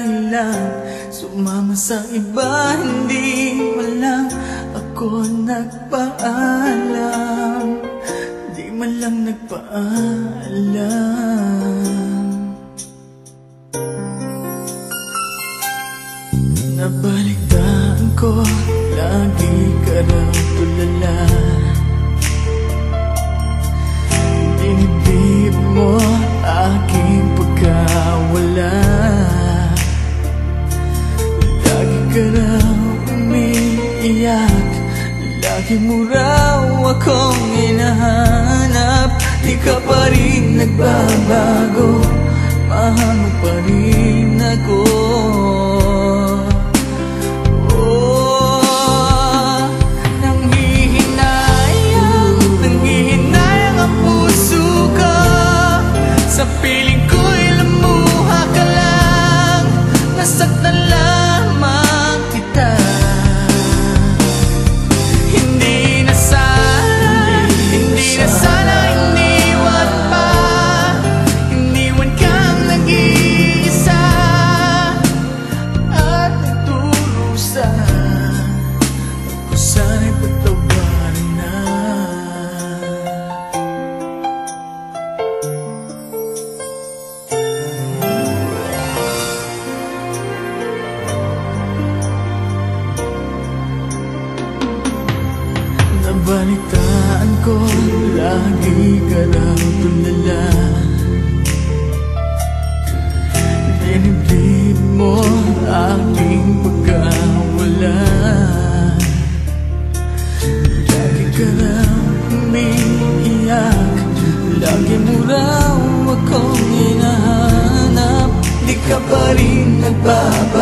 dahilan sumama sa iba, hindi man lang ako nagpaalam, di man lang nagpaalam. Nabalitaan ko, lagi ka raw tulala, dinibdib mo aking pagkawala. Lagi ka raw umiiyak, lagi mo raw akong hinahanap. Di ka pa rin nagbabago, mahal mo pa rin ako. Nanghihinayang ang puso ko, sa piling ko'y lumuha ka lang, nasaktan lamang kita. Hindi na sana iniwan pa, iniwan kang nag-iisa at nagturusan. Ako sana'y patawarin na. Nabalitaan ko, lagi ka raw tulala, dinibdib mo aking pagkawala. Lagi ka raw umiiyak, lagi mo raw akong hinahanap. Di ka pa rin nagbabago,